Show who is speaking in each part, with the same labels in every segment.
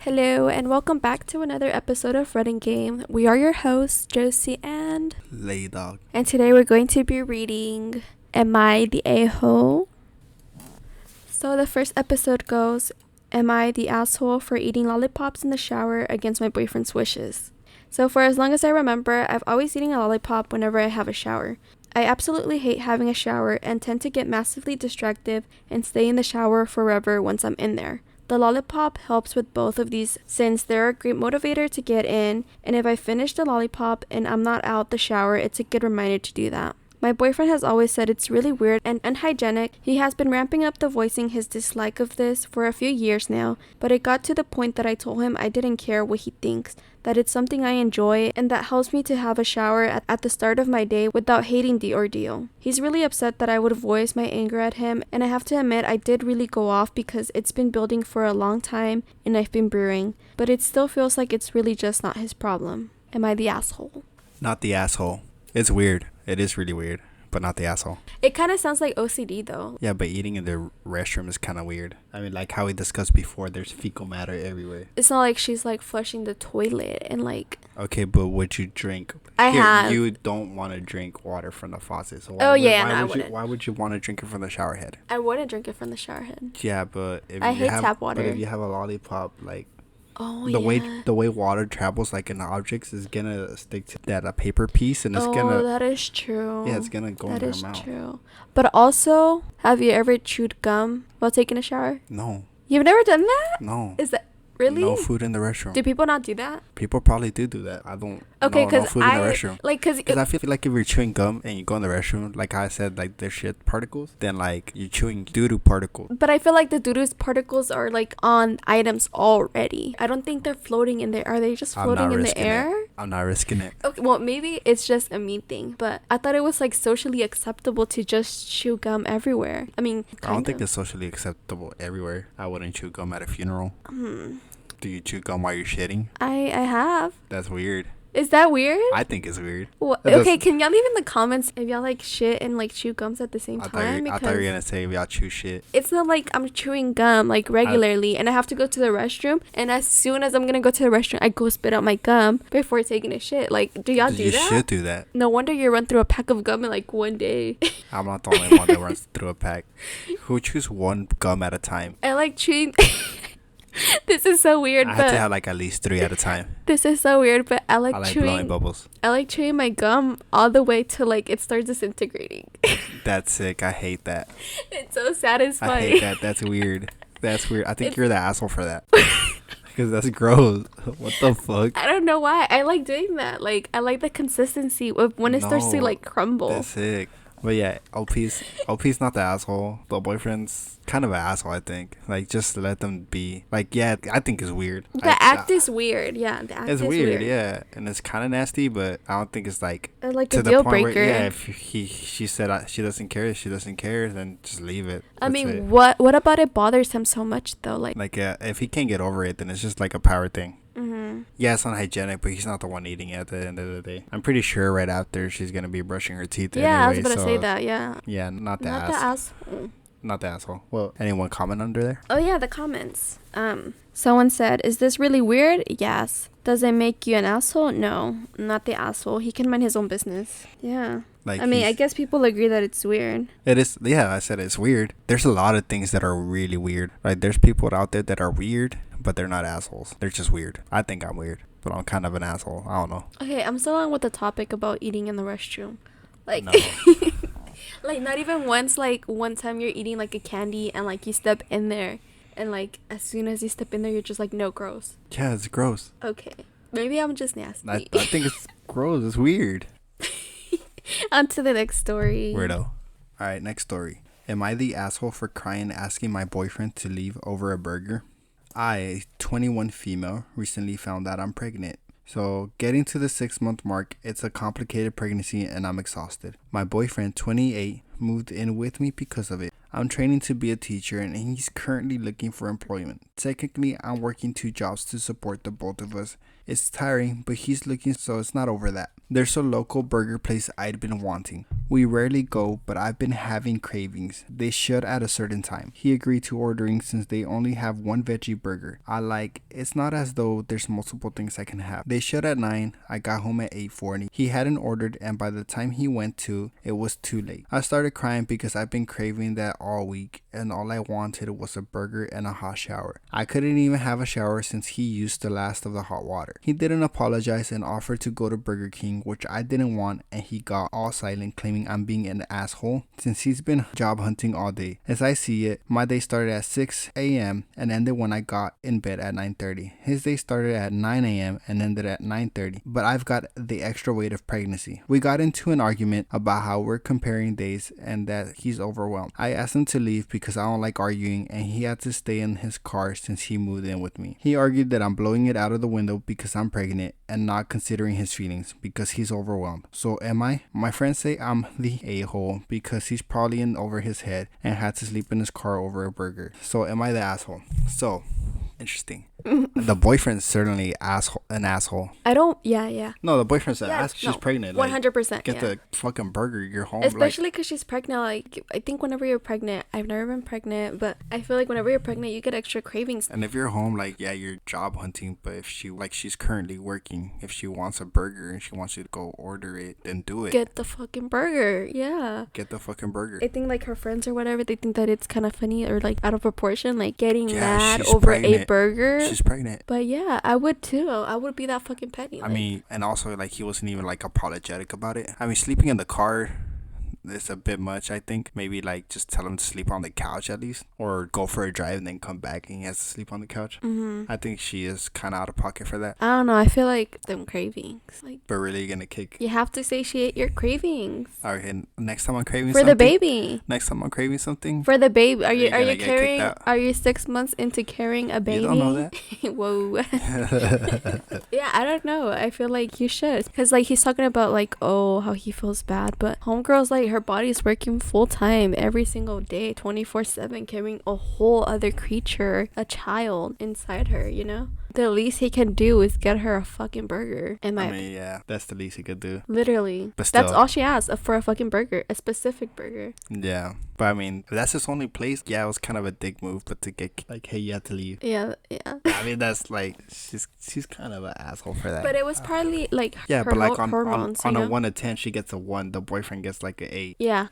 Speaker 1: Hello and welcome back to another episode of Reading Game. We are your hosts, Josie and
Speaker 2: Lay Dog.
Speaker 1: And today we're going to be reading Am I the A-hole? So the first episode goes, Am I the asshole for eating lollipops in the shower against my boyfriend's wishes? So for as long as I remember, I've always eaten a lollipop whenever I have a shower. I absolutely hate having a shower and tend to get massively distracted and stay in the shower forever once I'm in there. The lollipop helps with both of these since they're a great motivator to get in, and if I finish the lollipop and I'm not out the shower, it's a good reminder to do that. My boyfriend has always said it's really weird and unhygienic. He has been ramping up the voicing his dislike of this for a few years now, but it got to the point that I told him I didn't care what he thinks, that it's something I enjoy and that helps me to have a shower at the start of my day without hating the ordeal. He's really upset that I would voice my anger at him, and I have to admit I did really go off because it's been building for a long time and I've been brewing, but it still feels like it's really just not his problem. Am I the asshole?
Speaker 2: Not the asshole. It's weird. It is really weird, but not the asshole.
Speaker 1: It kind of sounds like OCD though.
Speaker 2: Yeah, but eating in the restroom is kind of weird. I mean, like how we discussed before, there's fecal matter everywhere.
Speaker 1: It's not like she's like flushing the toilet and like...
Speaker 2: Okay, but would you drink? You don't want to drink water from the faucet. So why would you want to drink it from the shower head?
Speaker 1: I wouldn't drink it from the shower head.
Speaker 2: Yeah, but
Speaker 1: I hate tap water.
Speaker 2: But if you have a lollipop, like...
Speaker 1: The
Speaker 2: way water travels like in objects is gonna stick to that paper piece, and it's gonna...
Speaker 1: that is true.
Speaker 2: Yeah, it's gonna go in your mouth.
Speaker 1: That is true. But also, have you ever chewed gum while taking a shower?
Speaker 2: No.
Speaker 1: You've never done that?
Speaker 2: No.
Speaker 1: Is that... Really?
Speaker 2: No food in the restroom.
Speaker 1: Do people not do that?
Speaker 2: People probably do that. I don't.
Speaker 1: Okay,
Speaker 2: no food in the restroom.
Speaker 1: Because
Speaker 2: I feel like if you're chewing gum and you go in the restroom, like I said, like there's shit particles, then like you're chewing doo-doo particles.
Speaker 1: But I feel like the doo-doo particles are like on items already. I don't think they're floating in there. Are they just floating in the air?
Speaker 2: I'm not risking it.
Speaker 1: Okay, well maybe it's just a me thing, but I thought it was like socially acceptable to just chew gum everywhere. I mean,
Speaker 2: I don't think it's socially acceptable everywhere. I wouldn't chew gum at a funeral. Do you chew gum while you're shitting?
Speaker 1: I have.
Speaker 2: That's weird.
Speaker 1: Is that weird?
Speaker 2: I think it's weird.
Speaker 1: Well, okay, can y'all leave in the comments if y'all like shit and like chew gums at the same time?
Speaker 2: I thought you were gonna say if y'all chew shit.
Speaker 1: It's not like I'm chewing gum like regularly and I have to go to the restroom, and as soon as I'm gonna go to the restroom, I go spit out my gum before taking a shit. Like, do y'all do that?
Speaker 2: You should do that.
Speaker 1: No wonder you run through a pack of gum in like one day.
Speaker 2: I'm not the only one that runs through a pack. Who chews one gum at a time?
Speaker 1: I like chewing... This is so weird,
Speaker 2: I had to have like at least 3 at a time.
Speaker 1: This is so weird, but I like chewing...
Speaker 2: blowing bubbles.
Speaker 1: I like chewing my gum all the way to like it starts disintegrating.
Speaker 2: That's sick. I hate that.
Speaker 1: It's so satisfying.
Speaker 2: I hate that. That's weird. That's weird. I think you're the asshole for that. Because that's gross. What the fuck?
Speaker 1: I don't know why. I like doing that. Like, I like the consistency of when it starts to like crumble.
Speaker 2: That's sick. But yeah, OP's not the asshole. The boyfriend's kind of an asshole, I think. Like, just let them be. Like, yeah, I think it's weird.
Speaker 1: The act is weird. Yeah, the act is weird.
Speaker 2: Yeah. And it's kind of nasty, but I don't think it's like
Speaker 1: a deal breaker.
Speaker 2: Where, yeah, if she said she doesn't care, then just leave it.
Speaker 1: I mean, what about it bothers him so much, though? Like
Speaker 2: if he can't get over it, then it's just like a power thing.
Speaker 1: Mm-hmm.
Speaker 2: Yeah, it's unhygienic, but he's not the one eating it at the end of the day. I'm pretty sure right after she's gonna be brushing her teeth.
Speaker 1: Yeah,
Speaker 2: anyway,
Speaker 1: I was gonna say that. Yeah.
Speaker 2: Yeah, not the asshole. Not the asshole. Well, anyone comment under there?
Speaker 1: Oh yeah, the comments. Someone said, "Is this really weird?" Yes. Does it make you an asshole? No, not the asshole. He can mind his own business. Yeah. Like, I mean, I guess people agree that it's weird.
Speaker 2: It is. Yeah, I said it's weird. There's a lot of things that are really weird. Like, there's people out there that are weird, but they're not assholes. They're just weird. I think I'm weird, but I'm kind of an asshole. I don't know.
Speaker 1: Okay, I'm still on with the topic about eating in the restroom. Like, no. Like, not even once, like, one time you're eating, like, a candy and, like, you step in there. And, like, as soon as you step in there, you're just like, no, gross.
Speaker 2: Yeah, it's gross.
Speaker 1: Okay. Maybe I'm just nasty.
Speaker 2: I think it's gross. It's weird.
Speaker 1: On to the next story.
Speaker 2: Weirdo. Alright, next story. Am I the asshole for crying asking my boyfriend to leave over a burger? I, a 21 female, recently found out I'm pregnant. So, getting to the 6-month mark, it's a complicated pregnancy and I'm exhausted. My boyfriend, 28, moved in with me because of it. I'm training to be a teacher and he's currently looking for employment. Technically, I'm working 2 jobs to support the both of us. It's tiring, but he's looking, so it's not over that. There's a local burger place I'd been wanting. We rarely go, but I've been having cravings. They should at a certain time. He agreed to ordering since they only have one veggie burger. It's not as though there's multiple things I can have. They shut at 9. I got home at 8:40. He hadn't ordered, and by the time he went to, it was too late. I started crying because I've been craving that all week, and all I wanted was a burger and a hot shower. I couldn't even have a shower since he used the last of the hot water. He didn't apologize and offered to go to Burger King, which I didn't want, and he got all silent, claiming I'm being an asshole since he's been job hunting all day. As I see it, my day started at 6 a.m. and ended when I got in bed at 9:30. His day started at 9 a.m. and ended at 9:30, but I've got the extra weight of pregnancy. We got into an argument about how we're comparing days and that he's overwhelmed. I asked him to leave because I don't like arguing, and he had to stay in his car since he moved in with me. He argued that I'm blowing it out of the window because I'm pregnant and not considering his feelings because he's overwhelmed. So am I? My friends say I'm the a-hole because he's probably in over his head and had to sleep in his car over a burger. So am I the asshole? So interesting. The boyfriend's certainly an asshole.
Speaker 1: Yeah.
Speaker 2: No, the boyfriend's an ass. She's pregnant.
Speaker 1: 100%.
Speaker 2: Get the fucking burger. You're home.
Speaker 1: Especially because she's pregnant. Like, I think whenever you're pregnant, I've never been pregnant, but I feel like whenever you're pregnant, you get extra cravings.
Speaker 2: And if you're home, you're job hunting, but if she's currently working, if she wants a burger and she wants you to go order it, then do it.
Speaker 1: Get the fucking burger. Yeah.
Speaker 2: Get the fucking burger.
Speaker 1: I think her friends or whatever, they think that it's kind of funny or out of proportion, getting mad over a burger.
Speaker 2: She's pregnant.
Speaker 1: But yeah, I would too. I would be that fucking petty.
Speaker 2: I mean, and also he wasn't even apologetic about it. I mean, sleeping in the car, it's a bit much. I think maybe just tell him to sleep on the couch at least, or go for a drive and then come back and he has to sleep on the couch. I think she is kind of out of pocket for that.
Speaker 1: I don't know, I feel like them cravings,
Speaker 2: but really gonna kick.
Speaker 1: You have to satiate your cravings.
Speaker 2: Okay, next time I'm craving
Speaker 1: for
Speaker 2: something,
Speaker 1: the baby.
Speaker 2: Next time I'm craving something
Speaker 1: for the baby. Are you carrying? Are you 6 months into carrying a baby?
Speaker 2: You don't know that.
Speaker 1: Whoa. Yeah, I don't know. I feel like you should, because he's talking about how he feels bad, but homegirl's her body's working full time every single day, 24/7, carrying a whole other creature, a child inside her, The least he can do is get her a fucking burger.
Speaker 2: Yeah, that's the least he could do.
Speaker 1: Literally.
Speaker 2: But still,
Speaker 1: that's all she asked for, a fucking burger, a specific burger.
Speaker 2: Yeah. But I mean, if that's his only place, yeah, it was kind of a dick move, but to get hey, you have to leave.
Speaker 1: Yeah.
Speaker 2: I mean, that's she's kind of an asshole for that.
Speaker 1: But it was partly
Speaker 2: yeah,
Speaker 1: her
Speaker 2: but
Speaker 1: hormones,
Speaker 2: on a 1 to 10, she gets a 1. The boyfriend gets an 8.
Speaker 1: Yeah.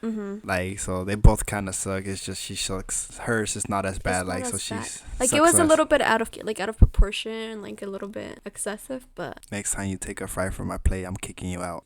Speaker 2: So they both kind of suck. It's just she sucks. Hers is not as bad. She's
Speaker 1: it was a little bit out of proportion, a little bit excessive, but
Speaker 2: next time you take a fry from my plate, I'm kicking you out.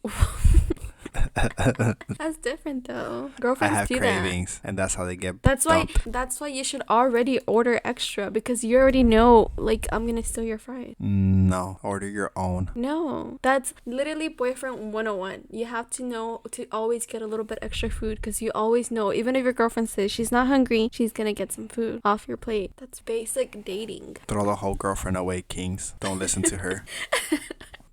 Speaker 1: That's different though. Girlfriends
Speaker 2: I have
Speaker 1: do
Speaker 2: cravings, and that's how they get.
Speaker 1: That's why you should already order extra, because you already know I'm gonna steal your fries.
Speaker 2: No, order your own.
Speaker 1: No, that's literally boyfriend 101. You have to know to always get a little bit extra food, because you always know, even if your girlfriend says she's not hungry, she's gonna get some food off your plate. That's basic dating.
Speaker 2: Throw the whole girlfriend away, kings. Don't listen to her.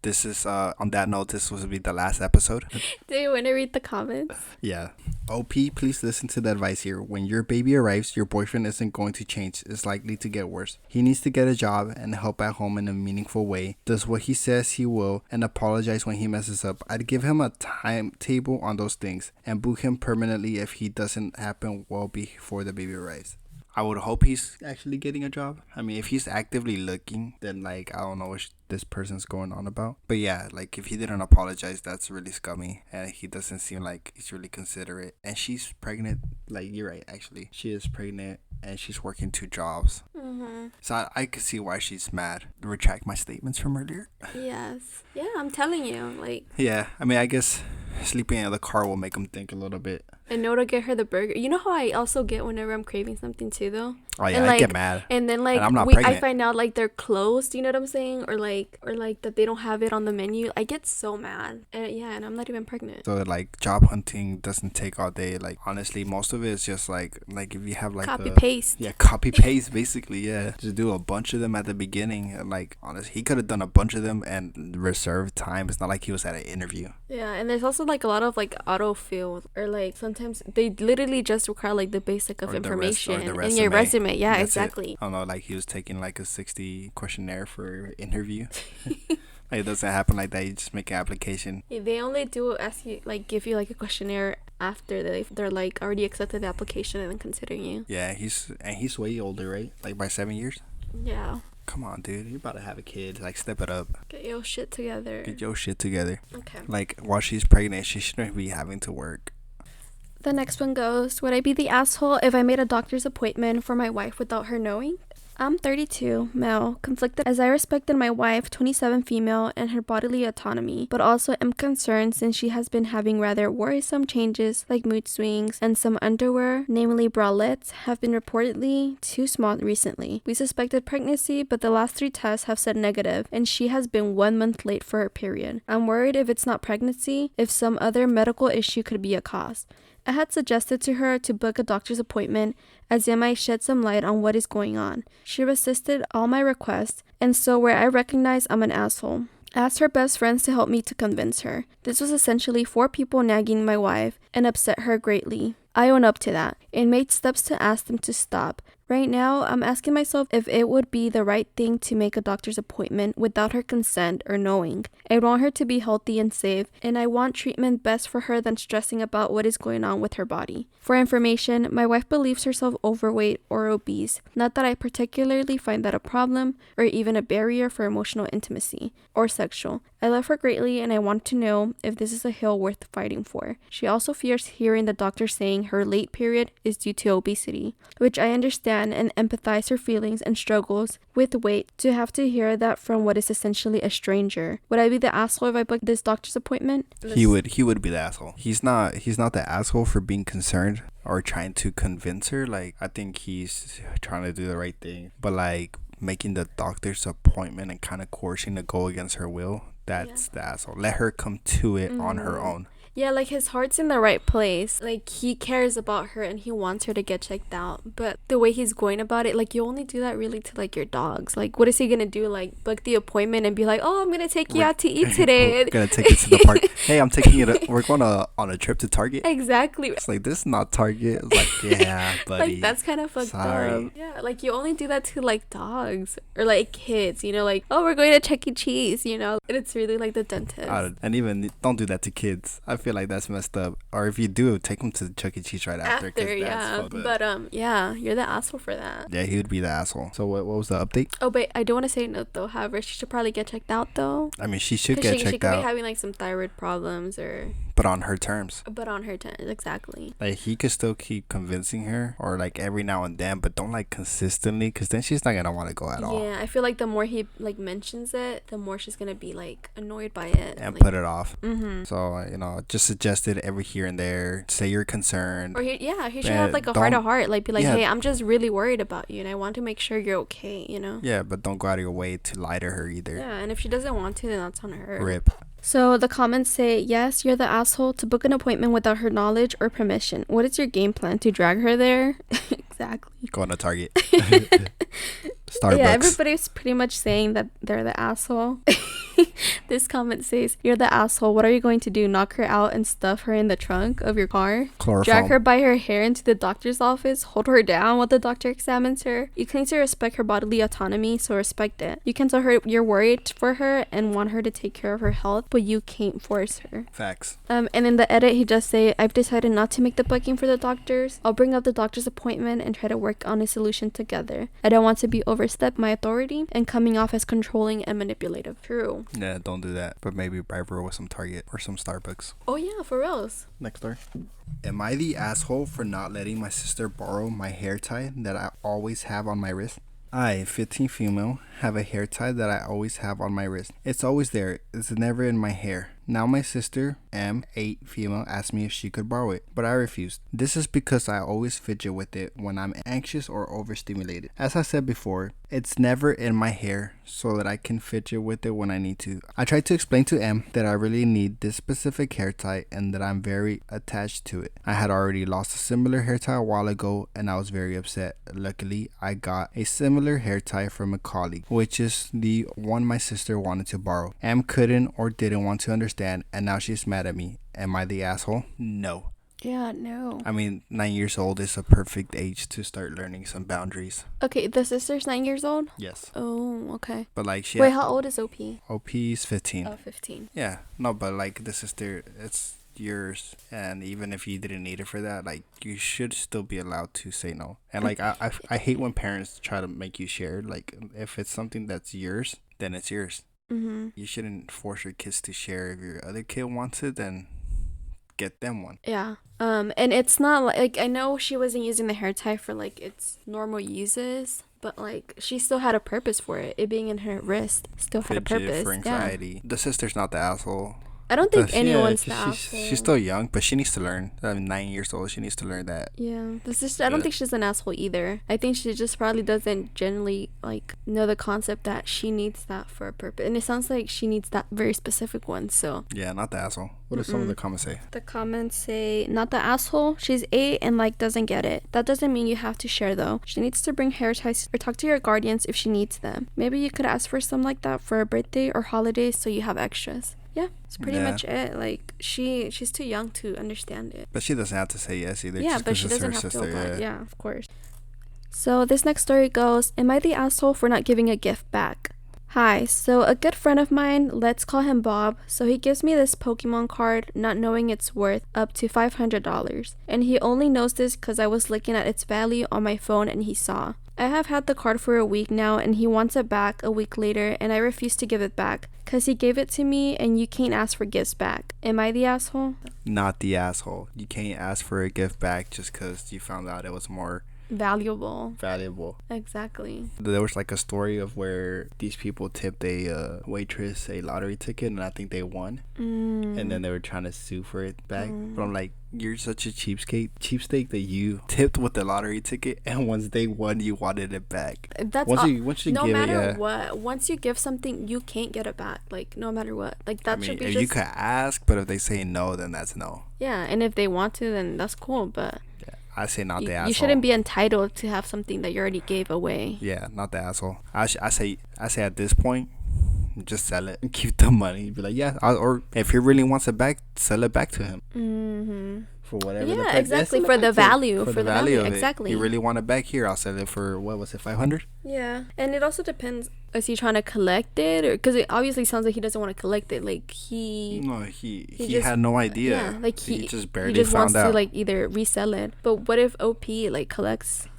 Speaker 2: This is, on that note, this will be the last episode.
Speaker 1: Do you want to read the comments?
Speaker 2: Yeah. OP, please listen to the advice here. When your baby arrives, your boyfriend isn't going to change. It's likely to get worse. He needs to get a job and help at home in a meaningful way. Does what he says he will and apologize when he messes up. I'd give him a timetable on those things and book him permanently if he doesn't happen well before the baby arrives. I would hope he's actually getting a job. I mean, if he's actively looking, then I don't know what this person's going on about. But yeah, if he didn't apologize, that's really scummy. And he doesn't seem like he's really considerate. And she's pregnant. You're right, actually. She is pregnant and she's working 2 jobs. So I could see why she's mad. Retract my statements from earlier.
Speaker 1: Yes. Yeah, I'm telling you.
Speaker 2: Yeah, I mean, I guess sleeping in the car will make him think a little bit.
Speaker 1: And know to get her the burger. You know how I also get whenever I'm craving something too, though?
Speaker 2: Oh yeah, I get mad.
Speaker 1: And then
Speaker 2: and I'm not pregnant.
Speaker 1: I find out they're closed. You know what I'm saying? Or that they don't have it on the menu. I get so mad. And I'm not even pregnant.
Speaker 2: So job hunting doesn't take all day. Honestly, most of it is just if you have
Speaker 1: copy paste.
Speaker 2: Yeah, copy paste basically. Yeah, just do a bunch of them at the beginning. And honestly, he could have done a bunch of them and reserved time. It's not like he was at an interview.
Speaker 1: Yeah, and there's also a lot of autofill, or sometimes they literally just require the basic of information in your resume. Yeah,
Speaker 2: that's
Speaker 1: exactly.
Speaker 2: It. I don't know, he was taking a 60 questionnaire for interview. Like, it doesn't happen like that. You just make an application.
Speaker 1: They only do ask you, like, give you like a questionnaire after they're like already accepted the application and then considering you.
Speaker 2: Yeah, he's way older, right? Like by 7 years.
Speaker 1: Yeah.
Speaker 2: Come on, dude. You're about to have a kid. Like, step it up.
Speaker 1: Get your shit together.
Speaker 2: Get your shit together.
Speaker 1: Okay.
Speaker 2: Like, while she's pregnant, she shouldn't be having to work.
Speaker 1: The next one goes, would I be the asshole if I made a doctor's appointment for my wife without her knowing? I'm 32, male, conflicted as I respected my wife, 27 female, and her bodily autonomy, but also am concerned since she has been having rather worrisome changes like mood swings, and some underwear, namely bralettes, have been reportedly too small recently. We suspected pregnancy, but the last 3 tests have said negative, and she has been 1 month late for her period. I'm worried if it's not pregnancy, if some other medical issue could be a cause. I had suggested to her to book a doctor's appointment as it might shed some light on what is going on. She resisted all my requests, and so where I recognize I'm an asshole, I asked her best friends to help me to convince her. This was essentially 4 people nagging my wife and upset her greatly. I own up to that and made steps to ask them to stop. Right now, I'm asking myself if it would be the right thing to make a doctor's appointment without her consent or knowing. I want her to be healthy and safe, and I want treatment best for her than stressing about what is going on with her body. For information, my wife believes herself overweight or obese. Not that I particularly find that a problem or even a barrier for emotional intimacy or sexual. I love her greatly, and I want to know if this is a hill worth fighting for. She also fears hearing the doctor saying her late period is due to obesity, which I understand and empathize her feelings and struggles with weight to have to hear that from what is essentially a stranger. Would I be the asshole if I booked this doctor's appointment?
Speaker 2: He would be the asshole. He's not the asshole for being concerned or trying to convince her. Like, I think he's trying to do the right thing, but like making the doctor's appointment and kind of coercing to go against her will, that's the asshole. Let her come to it on her own.
Speaker 1: Yeah, like his heart's in the right place. Like, he cares about her and he wants her to get checked out. But the way he's going about it, like, you only do that really to, like, your dogs. Like, what is he gonna do? Like, book the appointment and be like, oh, I'm gonna take you out to eat today.
Speaker 2: We're gonna take you to the park. Hey, I'm taking you we're going on a trip to Target.
Speaker 1: Exactly.
Speaker 2: It's like, this is not Target. It's like, yeah, buddy.
Speaker 1: Like, that's kind of fucked up. Yeah, like, you only do that to, like, dogs or, like, kids, you know, like, oh, we're going to Chuck E. Cheese, you know. And it's really like the dentist.
Speaker 2: And even, don't do that to kids. I feel like that's messed up. Or if you do, take them to Chuck E. Cheese right after.
Speaker 1: Yeah. But yeah, you're the asshole for that.
Speaker 2: Yeah, he would be the asshole. So what was the update?
Speaker 1: Oh, but I don't want to say no though. However, she should probably get checked out though.
Speaker 2: I mean, she should get checked out.
Speaker 1: She could be having like some thyroid problems or.
Speaker 2: But on her terms.
Speaker 1: Exactly.
Speaker 2: Like, he could still keep convincing her, or like every now and then, but don't like consistently, because then she's not gonna want to go at all.
Speaker 1: Yeah, I feel like the more he like mentions it, the more she's gonna be like annoyed by it
Speaker 2: and
Speaker 1: like,
Speaker 2: put it off. So just suggest it every here and there. Say you're concerned.
Speaker 1: Or he should have like a heart to heart, like be like, hey, I'm just really worried about you, and I want to make sure you're okay, you know.
Speaker 2: Yeah, but don't go out of your way to lie to her either.
Speaker 1: Yeah, and if she doesn't want to, then that's on her.
Speaker 2: Rip.
Speaker 1: So the comments say, yes, you're the asshole to book an appointment without her knowledge or permission. What is your game plan? To drag her there? Exactly.
Speaker 2: Going to Target. Starbucks.
Speaker 1: Yeah, everybody's pretty much saying that they're the asshole. This comment says, you're the asshole. What are you going to do? Knock her out and stuff her in the trunk of your car?
Speaker 2: Chloroform.
Speaker 1: Drag her by her hair into the doctor's office? Hold her down while the doctor examines her? You claim to respect her bodily autonomy, so respect it. You can tell her you're worried for her and want her to take care of her health, but you can't force her.
Speaker 2: Facts.
Speaker 1: And in the edit, he does say, I've decided not to make the booking for the doctors. I'll bring up the doctor's appointment and try to work on a solution together. I don't want to be overstep my authority and coming off as controlling and manipulative. True.
Speaker 2: Yeah, don't do that. But maybe bribe her with some Target or some Starbucks.
Speaker 1: Oh yeah, for reals.
Speaker 2: Next story. Am I the asshole for not letting my sister borrow my hair tie that I always have on my wrist? I, 15 female, have a hair tie that I always have on my wrist. It's always there. It's never in my hair. Now my sister, M, 8 female, asked me if she could borrow it, but I refused. This is because I always fidget with it when I'm anxious or overstimulated. As I said before, it's never in my hair so that I can fidget with it when I need to. I tried to explain to M that I really need this specific hair tie and that I'm very attached to it. I had already lost a similar hair tie a while ago and I was very upset. Luckily, I got a similar hair tie from a colleague, which is the one my sister wanted to borrow. M couldn't or didn't want to understand, and now she's mad at me. Am I the asshole? No.
Speaker 1: Yeah, no.
Speaker 2: I mean, 9 years old is a perfect age to start learning some boundaries.
Speaker 1: Okay, the sister's 9 years old?
Speaker 2: Yes.
Speaker 1: Oh, okay.
Speaker 2: But like
Speaker 1: Wait, how old is OP?
Speaker 2: OP is 15.
Speaker 1: Oh, 15.
Speaker 2: Yeah. No, but like the sister, it's yours. And even if you didn't need it for that, like you should still be allowed to say no. And like I hate when parents try to make you share. Like if it's something that's yours, then it's yours.
Speaker 1: Mm-hmm.
Speaker 2: You shouldn't force your kids to share. If your other kid wants it, then get them one.
Speaker 1: Yeah. And it's not like I know she wasn't using the hair tie for like its normal uses, but like she still had a purpose for it. It being in her wrist still had a purpose.
Speaker 2: For anxiety. Yeah. The sister's not the asshole.
Speaker 1: I don't think anyone's the asshole.
Speaker 2: She's still young, but she needs to learn. I mean, 9 years old, she needs to learn that.
Speaker 1: Yeah. The sister, I don't think she's an asshole either. I think she just probably doesn't generally like know the concept that she needs that for a purpose. And it sounds like she needs that very specific one, so.
Speaker 2: Yeah, not the asshole. What do some of the comments say?
Speaker 1: The comments say, not the asshole. She's 8 and like doesn't get it. That doesn't mean you have to share though. She needs to bring hair ties or talk to your guardians if she needs them. Maybe you could ask for some like that for a birthday or holiday so you have extras. Yeah, it's pretty much it. Like she's too young to understand it.
Speaker 2: But she doesn't have to say yes either.
Speaker 1: Yeah, but she doesn't have to. Yeah, of course. So this next story goes, am I the asshole for not giving a gift back? Hi, so a good friend of mine, let's call him Bob, so he gives me this Pokemon card not knowing it's worth up to $500. And he only knows this because I was looking at its value on my phone and he saw. I have had the card for a week now and he wants it back a week later and I refuse to give it back because he gave it to me and you can't ask for gifts back. Am I the asshole?
Speaker 2: Not the asshole. You can't ask for a gift back just because you found out it was more
Speaker 1: valuable.
Speaker 2: Exactly. There was like a story of where these people tipped a waitress a lottery ticket and I think they won. And then they were trying to sue for it back. But I'm like, you're such a cheapskate that you tipped with the lottery ticket and once they won you wanted it back.
Speaker 1: That's
Speaker 2: once you
Speaker 1: no
Speaker 2: give
Speaker 1: matter
Speaker 2: it,
Speaker 1: what. Once you give something, you can't get it back. Like no matter what. Like that should be
Speaker 2: if
Speaker 1: just...
Speaker 2: you could ask, but if they say no, then that's no.
Speaker 1: Yeah, and if they want to, then that's cool. But
Speaker 2: yeah, I say not the asshole.
Speaker 1: You shouldn't be entitled to have something that you already gave away.
Speaker 2: Yeah, not the asshole. I say at this point, just sell it and keep the money. Be like, yeah, or if he really wants it back, sell it back to him. Mm-hmm. For whatever.
Speaker 1: Yeah, exactly. For the value.
Speaker 2: For the value of
Speaker 1: exactly.
Speaker 2: It. You really want it back here? I'll sell it for what was it, 500?
Speaker 1: Yeah, and it also depends. Is he trying to collect it, or because it obviously sounds like he doesn't want to collect it? Like he
Speaker 2: just had no idea.
Speaker 1: Yeah, like
Speaker 2: he just barely
Speaker 1: he just
Speaker 2: found
Speaker 1: wants
Speaker 2: out.
Speaker 1: to like either resell it. But what if OP like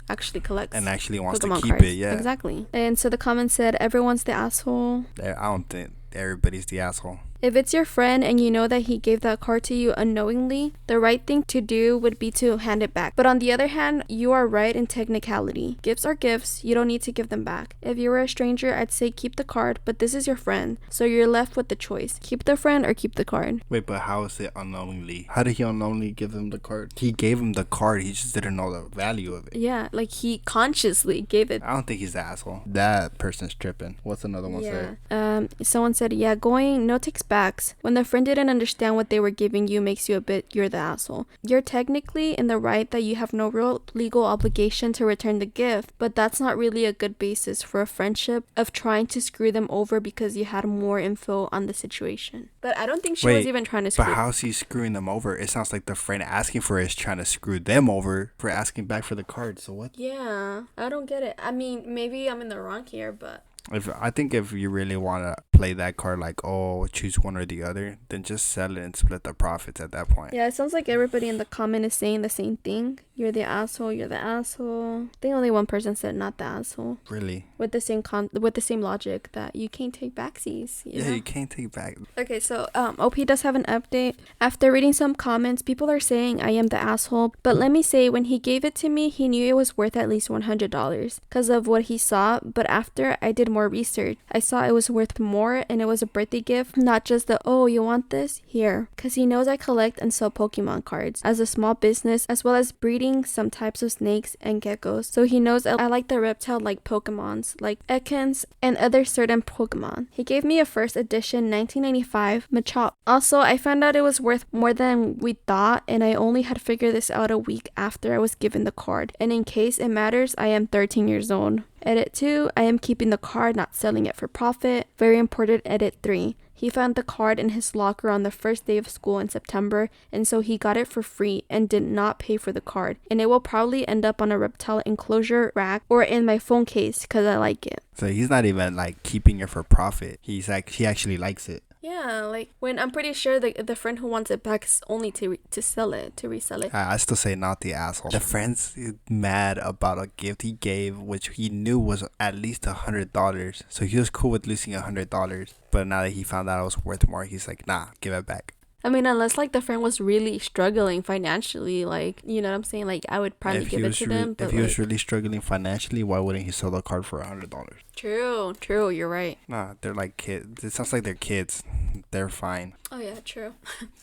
Speaker 1: actually collects
Speaker 2: and actually wants
Speaker 1: Pokemon
Speaker 2: to keep
Speaker 1: cards?
Speaker 2: it? Yeah,
Speaker 1: exactly. And so the comment said, everyone's the asshole.
Speaker 2: I don't think everybody's the asshole.
Speaker 1: If it's your friend and you know that he gave that card to you unknowingly, the right thing to do would be to hand it back. But on the other hand, you are right in technicality. Gifts are gifts. You don't need to give them back. If you were a stranger, I'd say keep the card, but this is your friend. So you're left with the choice. Keep the friend or keep the card.
Speaker 2: Wait, but how is it unknowingly? How did he unknowingly give him the card? He gave him the card. He just didn't know the value of it.
Speaker 1: Yeah, like he consciously gave it.
Speaker 2: I don't think he's the asshole. That person's tripping. What's another one say?
Speaker 1: Someone said, yeah, going no takes backs. When the friend didn't understand what they were giving you makes you a bit, you're the asshole. You're technically in the right that you have no real legal obligation to return the gift, but that's not really a good basis for a friendship of trying to screw them over because you had more info on the situation. But I don't think she was even trying to screw.
Speaker 2: But how's he screwing them over? It sounds like the friend asking for it is trying to screw them over for asking back for the card. So what?
Speaker 1: Yeah, I don't get it. I mean, maybe I'm in the wrong here, but
Speaker 2: I think if you really want to play that card like, oh, choose one or the other, then just sell it and split the profits at that point.
Speaker 1: Yeah, it sounds like everybody in the comment is saying the same thing. You're the asshole. You're the asshole. I think only one person said not the asshole.
Speaker 2: Really?
Speaker 1: With the same logic that you can't take backsies.
Speaker 2: You can't take back.
Speaker 1: Okay, so OP does have an update. After reading some comments, people are saying I am the asshole. But let me say, when he gave it to me, he knew it was worth at least $100 because of what he saw. But after I did more research, I saw it was worth more and it was a birthday gift, not just the, oh, you want this? Here. Because he knows I collect and sell Pokemon cards as a small business, as well as breeding some types of snakes and geckos. So he knows I like the reptile-like Pokemons, like Ekans and other certain Pokemon. He gave me a first edition 1995 Machop. Also, I found out it was worth more than we thought, and I only had figured this out a week after I was given the card. And in case it matters, I am 13 years old. Edit 2, I am keeping the card, not selling it for profit. Very important. Edit 3. He found the card in his locker on the first day of school in September, and so he got it for free and did not pay for the card. And it will probably end up on a reptile enclosure rack or in my phone case because I like it.
Speaker 2: So he's not even like keeping it for profit. He's like, he actually likes it.
Speaker 1: Yeah, like when I'm pretty sure the friend who wants it back is only to sell it, to resell it.
Speaker 2: I still say not the asshole. The friend's mad about a gift he gave, which he knew was at least $100. So he was cool with losing $100. But now that he found out it was worth more, he's like, nah, give it back.
Speaker 1: I mean, unless like the friend was really struggling financially, like, you know what I'm saying? Like, I would probably give it to them.
Speaker 2: But if he was really struggling financially, why wouldn't he sell the card for $100?
Speaker 1: True, you're right.
Speaker 2: Nah, they're like kids. It sounds like they're kids. They're fine.
Speaker 1: Oh yeah, true.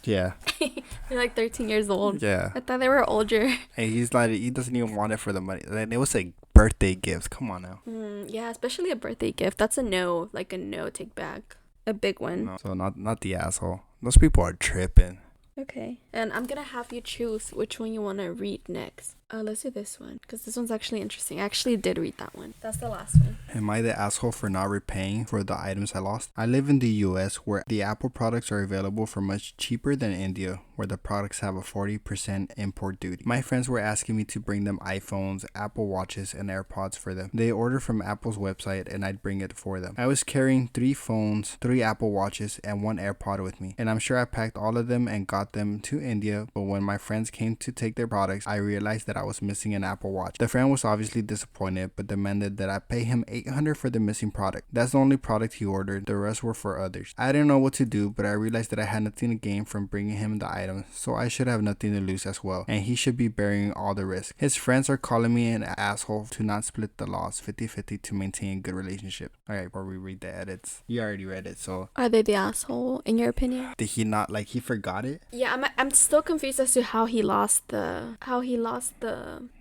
Speaker 2: Yeah.
Speaker 1: They're like 13 years old.
Speaker 2: Yeah.
Speaker 1: I thought they were older.
Speaker 2: And he's like, he doesn't even want it for the money. And it was a birthday gift. Come on now.
Speaker 1: Yeah, especially a birthday gift. That's a no, like a no take back. A big one.
Speaker 2: No, so not the asshole. Those people are tripping.
Speaker 1: Okay. And I'm going to have you choose which one you want to read next. Let's do this one because this one's actually interesting. I actually did read that one. That's the last one.
Speaker 2: Am I the asshole for not repaying for the items I lost? I live in the US where the Apple products are available for much cheaper than India, where the products have a 40% import duty. My friends were asking me to bring them iPhones, Apple Watches, and AirPods for them. They order from Apple's website and I'd bring it for them. I was carrying 3 phones, 3 Apple Watches, and 1 AirPod with me. And I'm sure I packed all of them and got them to India, but when my friends came to take their products, I realized that I was missing an Apple Watch. The friend was obviously disappointed, but demanded that I pay him $800 for the missing product. That's the only product he ordered. The rest were for others. I didn't know what to do, but I realized that I had nothing to gain from bringing him the items, so I should have nothing to lose as well, and he should be bearing all the risk. His friends are calling me an asshole to not split the loss 50-50 to maintain a good relationship. Alright, before we read the edits. You already read it, so.
Speaker 1: Are they the asshole in your opinion?
Speaker 2: Did he not, like, he forgot it?
Speaker 1: Yeah, I'm still confused as to how he lost the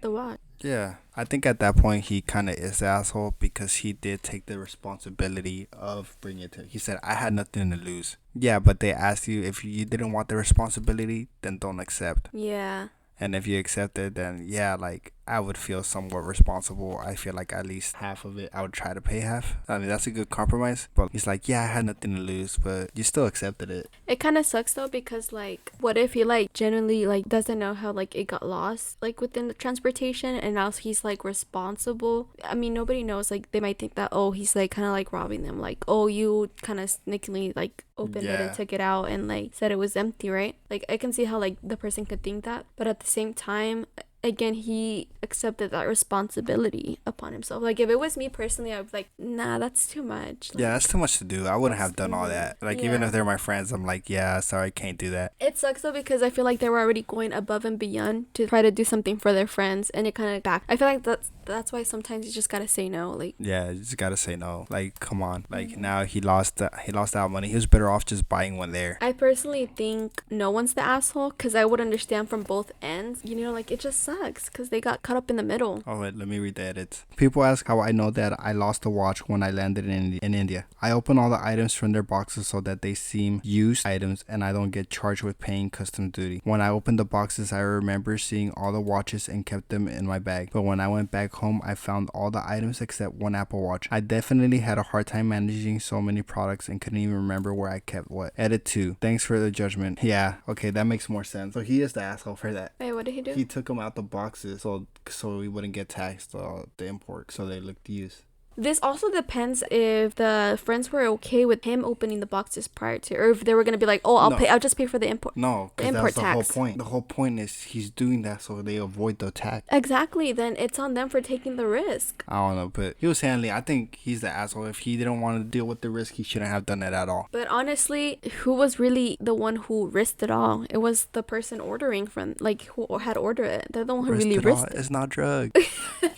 Speaker 1: watch.
Speaker 2: Yeah, I think at that point he kind of is the asshole because he did take the responsibility of bringing it to. He said, I had nothing to lose. Yeah, but they asked you if you didn't want the responsibility, then don't accept.
Speaker 1: Yeah.
Speaker 2: And if you accept it, then yeah, like I would feel somewhat responsible. I feel like at least half of it, I would try to pay half. I mean, that's a good compromise. But he's like, yeah, I had nothing to lose, but you still accepted it.
Speaker 1: It kind of sucks though because like, what if he like genuinely like doesn't know how like it got lost like within the transportation and now he's like responsible. I mean, nobody knows. Like they might think that, oh, he's like kind of like robbing them. Like, oh, you kind of sneakily like opened it and took it out and like said it was empty, right? Like I can see how like the person could think that, but at the same time, again, he accepted that responsibility upon himself. Like if it was me personally, I would be like, nah, that's too much. Like,
Speaker 2: yeah, that's too much to do. I wouldn't have done all that. Like even if they're my friends, I'm like, yeah, sorry, I can't do that.
Speaker 1: It sucks though because I feel like they were already going above and beyond to try to do something for their friends, and it kind of back. I feel like that's why sometimes you just gotta say no. Like
Speaker 2: yeah, you just gotta say no. Like come on. Like now he lost out money. He was better off just buying one there.
Speaker 1: I personally think no one's the asshole because I would understand from both ends. You know, like it just sucks because they got caught up in the middle.
Speaker 2: Oh wait, let me read the edits. People ask how I know that I lost the watch when I landed in India. I open all the items from their boxes so that they seem used items and I don't get charged with paying customs duty. When I opened the boxes, I remember seeing all the watches and kept them in my bag. But when I went back home, I found all the items except one Apple Watch. I definitely had a hard time managing so many products and couldn't even remember where I kept what. Edit 2. Thanks for the judgment. Yeah, okay, that makes more sense. So he is the asshole for that.
Speaker 1: Wait, what did he do?
Speaker 2: He took them out the boxes so we wouldn't get taxed the import, so they looked used.
Speaker 1: This also depends if the friends were okay with him opening the boxes prior to, or if they were gonna be like, oh, I'll just pay for the import.
Speaker 2: No, because that's the
Speaker 1: tax.
Speaker 2: whole point. The whole point is he's doing that so they avoid the tax.
Speaker 1: Exactly. Then it's on them for taking the risk.
Speaker 2: I don't know, but he was handling. I think he's the asshole. If he didn't want to deal with the risk, he shouldn't have done it at all.
Speaker 1: But honestly, who was really the one who risked it all? It was the person ordering from, like, who had ordered it. They're the one who really risked it.
Speaker 2: It's not drug.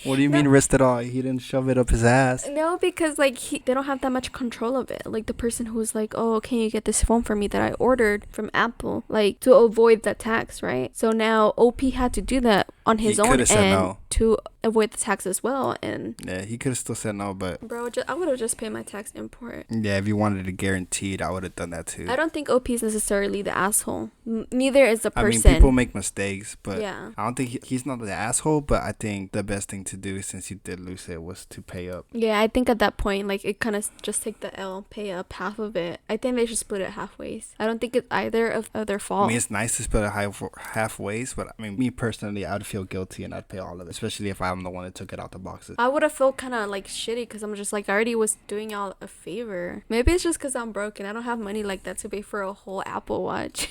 Speaker 2: What do you mean risked it all? He didn't shove it up his ass.
Speaker 1: No, because like they don't have that much control of it. Like the person who was like, oh, can you get this phone for me that I ordered from Apple, like to avoid that tax, right? So now OP had to do that on his own end to avoid the tax as well. And
Speaker 2: yeah, he could have still said no, but
Speaker 1: bro, I would have just paid my tax import.
Speaker 2: yeah, if you wanted it guaranteed, I would have done that too.
Speaker 1: I don't think OP is necessarily the asshole. Neither is the person.
Speaker 2: I mean, people make mistakes, but
Speaker 1: yeah.
Speaker 2: I don't think he's not the asshole. But I think the best thing to do, since you did lose it, was to pay up.
Speaker 1: Yeah, I think at that point, like, it kind of just take the L, pay up half of it. I think they should split it halfways. I don't think it's either of their fault.
Speaker 2: I mean, it's nice to split it halfways, but I mean, me personally, I'd feel guilty and I'd pay all of it, especially if I'm the one that took it out the boxes.
Speaker 1: I would have felt kind of like shitty because I'm just like, I already was doing y'all a favor. Maybe it's just because I'm broke and I don't have money like that to pay for a whole Apple Watch.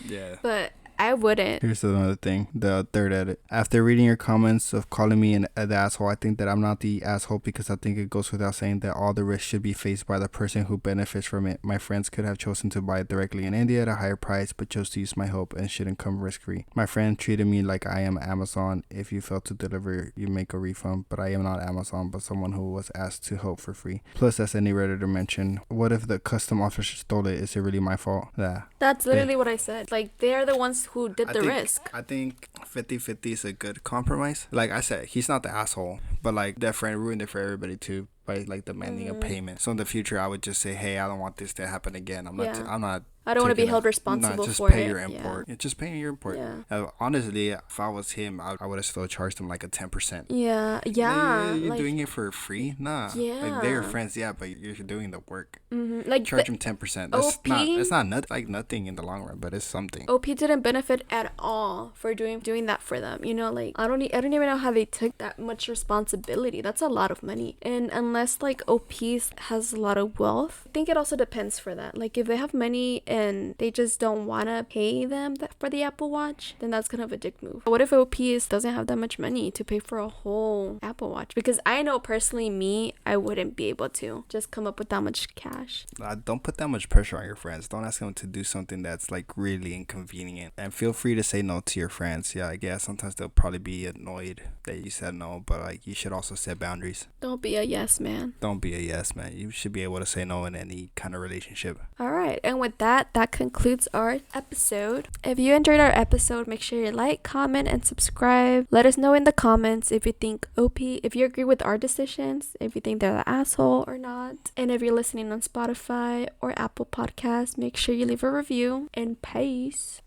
Speaker 2: Yeah.
Speaker 1: But I wouldn't.
Speaker 2: Here's another thing, the third edit. After reading your comments of calling me the asshole, I think that I'm not the asshole because I think it goes without saying that all the risk should be faced by the person who benefits from it. My friends could have chosen to buy it directly in India at a higher price, but chose to use my hope and shouldn't come risk-free. My friend treated me like I am Amazon. If you fail to deliver, you make a refund, but I am not Amazon, but someone who was asked to hope for free. Plus, as any Redditor mentioned, what if the custom officer stole it? Is it really my fault? Yeah.
Speaker 1: That's literally what I said. Like, they're the ones who did the risk.
Speaker 2: I think 50-50 is a good compromise. Like I said, he's not the asshole, but like that friend ruined it for everybody too by like demanding a payment. So in the future, I would just say, hey, I don't want this to happen again. I'm not.
Speaker 1: I don't want to be held responsible
Speaker 2: just
Speaker 1: for
Speaker 2: pay
Speaker 1: it.
Speaker 2: your import. Yeah, just pay your import.
Speaker 1: Yeah.
Speaker 2: Honestly, if I was him, I would have still charged him like a 10%.
Speaker 1: Yeah.
Speaker 2: You're
Speaker 1: like,
Speaker 2: doing it for free? Nah.
Speaker 1: Yeah.
Speaker 2: Like they're your friends, yeah, but you're doing the work.
Speaker 1: Mm-hmm. Like
Speaker 2: charge him 10%. That's not nothing in the long run, but it's something.
Speaker 1: OP didn't benefit at all for doing that for them. You know, like I don't even know how they took that much responsibility. That's a lot of money. And unless like OP has a lot of wealth, I think it also depends for that. Like if they have money and they just don't want to pay them for the Apple Watch, then that's kind of a dick move. But what if OP doesn't have that much money to pay for a whole Apple Watch? Because I know personally I wouldn't be able to just come up with that much cash.
Speaker 2: Don't put that much pressure on your friends. Don't ask them to do something that's like really inconvenient. And feel free to say no to your friends. Yeah, I guess sometimes they'll probably be annoyed that you said no, but like you should also set boundaries.
Speaker 1: Don't be a yes man.
Speaker 2: Don't be a yes man. You should be able to say no in any kind of relationship.
Speaker 1: All right, and with that concludes our episode. If you enjoyed our episode, make sure you like, comment, and subscribe. Let us know in the comments if you think if you agree with our decisions, if you think they're the asshole or not. And if you're listening on Spotify or Apple Podcasts, make sure you leave a review. And peace.